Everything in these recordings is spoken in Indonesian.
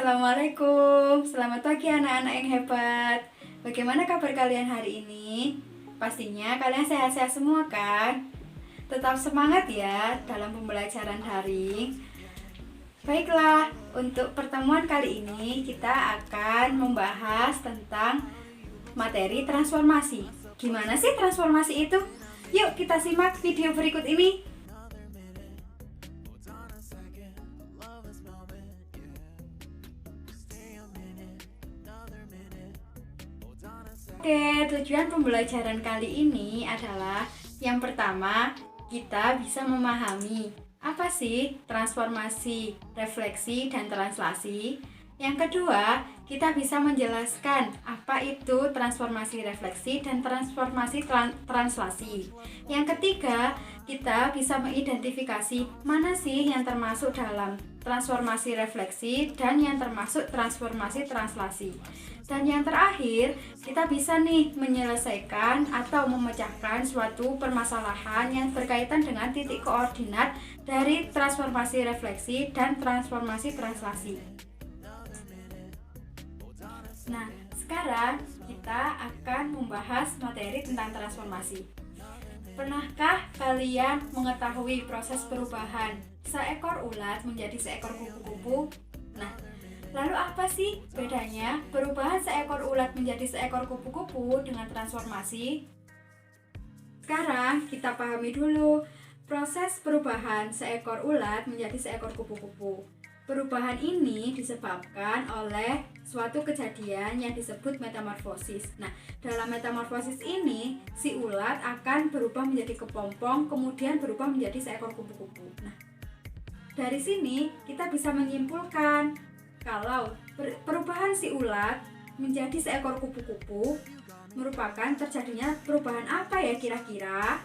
Assalamualaikum, selamat pagi anak-anak yang hebat. Bagaimana kabar kalian hari ini? Pastinya kalian sehat-sehat semua kan? Tetap semangat ya dalam pembelajaran daring. Baiklah, untuk pertemuan kali ini kita akan membahas tentang materi transformasi. Gimana sih transformasi itu? Yuk kita simak video berikut ini. Oke, tujuan pembelajaran kali ini adalah yang pertama, kita bisa memahami apa sih transformasi, refleksi, dan translasi. Yang kedua, kita bisa menjelaskan apa itu transformasi refleksi dan transformasi translasi. Yang ketiga, kita bisa mengidentifikasi mana sih yang termasuk dalam transformasi refleksi dan yang termasuk transformasi translasi. Dan yang terakhir, kita bisa nih menyelesaikan atau memecahkan suatu permasalahan yang berkaitan dengan titik koordinat dari transformasi refleksi dan transformasi translasi. Nah, sekarang kita akan membahas materi tentang transformasi. Pernahkah kalian mengetahui proses perubahan seekor ulat menjadi seekor kupu-kupu? Nah, lalu apa sih bedanya perubahan seekor ulat menjadi seekor kupu-kupu dengan transformasi? Sekarang kita pahami dulu proses perubahan seekor ulat menjadi seekor kupu-kupu. Perubahan ini disebabkan oleh suatu kejadian yang disebut metamorfosis. Nah, dalam metamorfosis ini, si ulat akan berubah menjadi kepompong, kemudian berubah menjadi seekor kupu-kupu. Nah, dari sini kita bisa menyimpulkan kalau perubahan si ulat menjadi seekor kupu-kupu merupakan terjadinya perubahan apa ya kira-kira?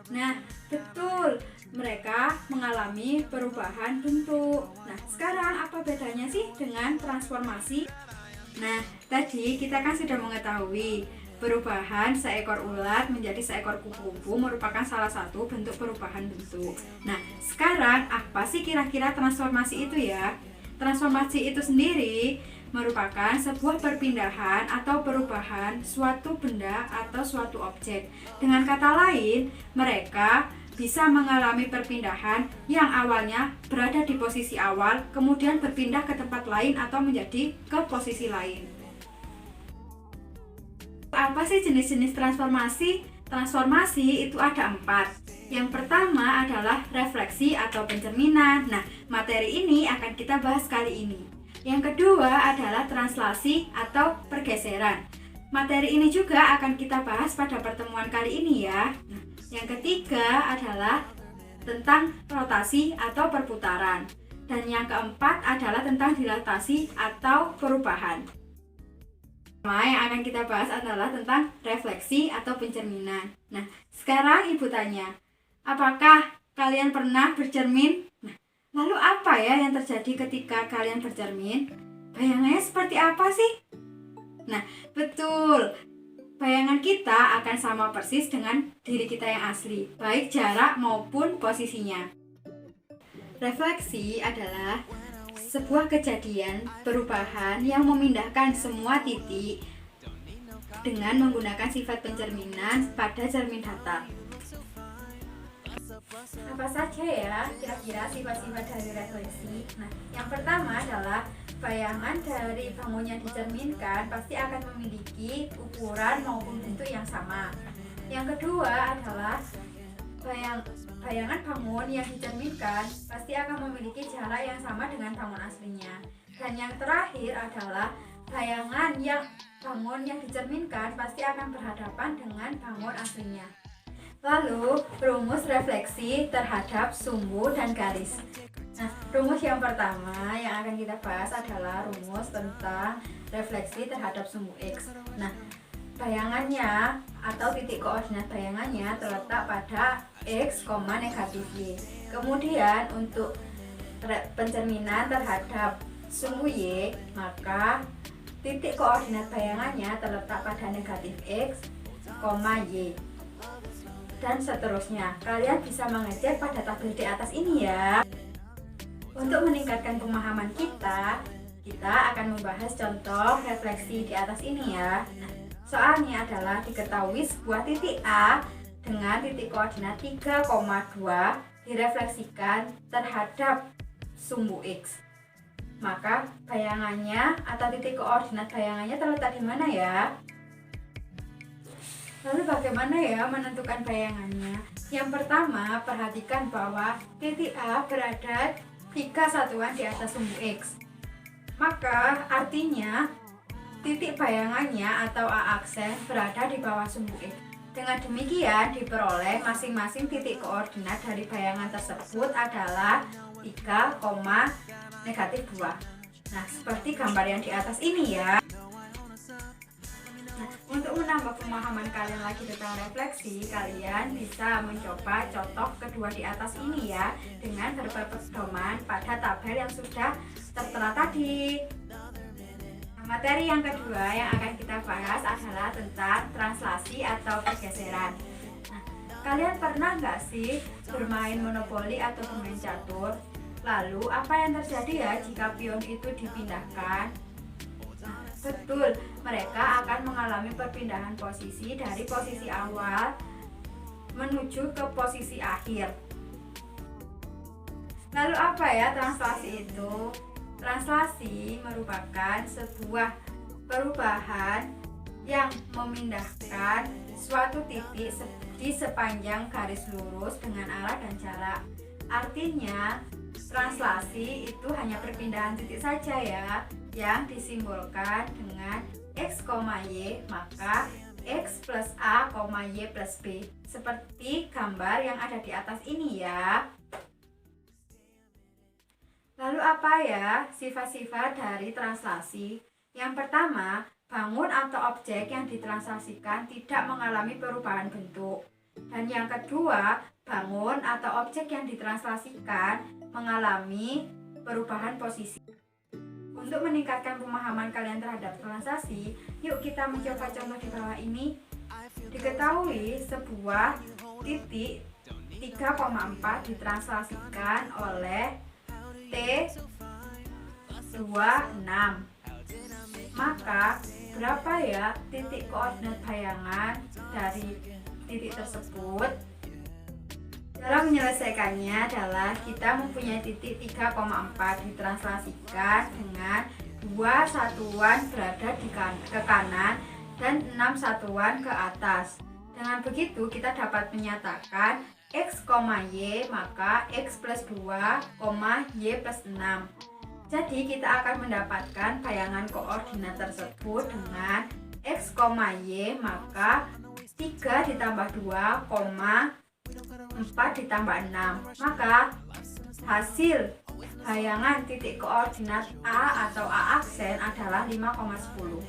Nah, betul, mereka mengalami perubahan bentuk. Nah, sekarang apa bedanya sih dengan transformasi? Nah, tadi kita kan sudah mengetahui perubahan seekor ulat menjadi seekor kupu-kupu merupakan salah satu bentuk perubahan bentuk. Nah, sekarang apa sih kira-kira transformasi itu ya? Transformasi itu sendiri merupakan sebuah perpindahan atau perubahan suatu benda atau suatu objek. Dengan kata lain, mereka bisa mengalami perpindahan yang awalnya berada di posisi awal, kemudian berpindah ke tempat lain atau menjadi ke posisi lain. Apa sih jenis-jenis transformasi? Transformasi itu ada 4. Yang pertama adalah refleksi atau pencerminan. Nah, materi ini akan kita bahas kali ini. Yang kedua adalah translasi atau pergeseran. Materi ini juga akan kita bahas pada pertemuan kali ini ya. Nah, yang ketiga adalah tentang rotasi atau perputaran. Dan yang keempat adalah tentang dilatasi atau perubahan. Yang akan kita bahas adalah tentang refleksi atau pencerminan. Nah, sekarang ibu tanya, apakah kalian pernah bercermin? Nah, lalu apa ya yang terjadi ketika kalian bercermin? Bayangannya seperti apa sih? Nah, betul. Bayangan kita akan sama persis dengan diri kita yang asli, baik jarak maupun posisinya. Refleksi adalah sebuah kejadian perubahan yang memindahkan semua titik dengan menggunakan sifat pencerminan pada cermin datar. Apa saja ya kira-kira sifat-sifat dari refleksi? Nah, yang pertama adalah bayangan dari bangun yang dicerminkan pasti akan memiliki ukuran maupun bentuk yang sama. Yang kedua adalah bayangan bangun yang dicerminkan pasti akan memiliki jarak yang sama dengan bangun aslinya. Dan yang terakhir adalah bayangan bangun yang dicerminkan pasti akan berhadapan dengan bangun aslinya. Lalu, rumus refleksi terhadap sumbu dan garis. Nah, rumus yang pertama yang akan kita bahas adalah rumus tentang refleksi terhadap sumbu X. Nah, bayangannya atau titik koordinat bayangannya terletak pada X, negatif Y. Kemudian untuk pencerminan terhadap sumbu Y, maka titik koordinat bayangannya terletak pada negatif X, Y. Dan seterusnya. Kalian bisa mengecek pada tabel di atas ini ya. Untuk meningkatkan pemahaman kita, Kita akan membahas contoh refleksi di atas ini ya. Nah, soalnya adalah diketahui sebuah titik A dengan titik koordinat 3,2 direfleksikan terhadap sumbu X. Maka bayangannya atau titik koordinat bayangannya terletak di mana ya? Lalu bagaimana ya menentukan bayangannya? Yang pertama, perhatikan bahwa titik A berada 3 satuan di atas sumbu X. Maka artinya titik bayangannya atau A aksen berada di bawah sumbu X. Dengan demikian diperoleh masing-masing titik koordinat dari bayangan tersebut adalah 3, -2. Nah, seperti gambar yang di atas ini ya. Nah, untuk menambah pemahaman kalian lagi tentang refleksi, kalian bisa mencoba contoh kedua di atas ini ya, dengan berpedoman pada tabel yang sudah tertera tadi. Materi yang kedua yang akan kita bahas adalah tentang translasi atau pergeseran. Nah, kalian pernah nggak sih bermain monopoli atau bermain catur? Lalu apa yang terjadi ya jika pion itu dipindahkan? Nah, betul, mereka akan mengalami perpindahan posisi dari posisi awal menuju ke posisi akhir. Lalu apa ya translasi itu? Translasi merupakan sebuah perubahan yang memindahkan suatu titik di sepanjang garis lurus dengan arah dan jarak. Artinya, translasi itu hanya perpindahan titik saja ya, yang disimbolkan dengan X, Y, maka X plus A, Y plus B. Seperti gambar yang ada di atas ini ya. Lalu apa ya sifat-sifat dari translasi? Yang pertama, bangun atau objek yang ditranslasikan tidak mengalami perubahan bentuk. Dan yang kedua, bangun atau objek yang ditranslasikan mengalami perubahan posisi. Untuk meningkatkan pemahaman kalian terhadap translasi, yuk kita mencoba contoh di bawah ini. Diketahui sebuah titik 3,4 ditranslasikan oleh T26. Maka berapa ya titik koordinat bayangan dari titik tersebut? Cara menyelesaikannya adalah kita mempunyai titik 3,4 ditranslasikan dengan 2 satuan berada ke kanan dan 6 satuan ke atas. Dengan begitu kita dapat menyatakan X, Y, maka X plus 2, Y plus 6. Jadi kita akan mendapatkan bayangan koordinat tersebut dengan X, Y, maka 3 ditambah 2, 4 ditambah 6. Maka hasil bayangan titik koordinat A atau A aksen adalah 5,10.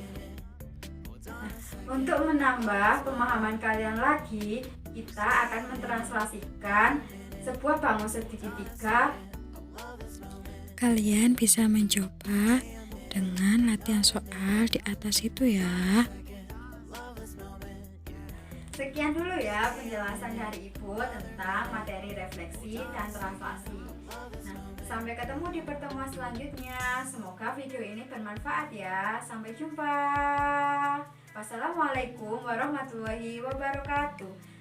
Nah, untuk menambah pemahaman kalian lagi, kita akan mentranslasikan sebuah bangun segitiga. Kalian bisa mencoba dengan latihan soal di atas itu ya. Sekian dulu ya penjelasan dari Ibu tentang materi refleksi dan translasi. Nah, sampai ketemu di pertemuan selanjutnya. Semoga video ini bermanfaat ya. Sampai jumpa. Wassalamualaikum warahmatullahi wabarakatuh.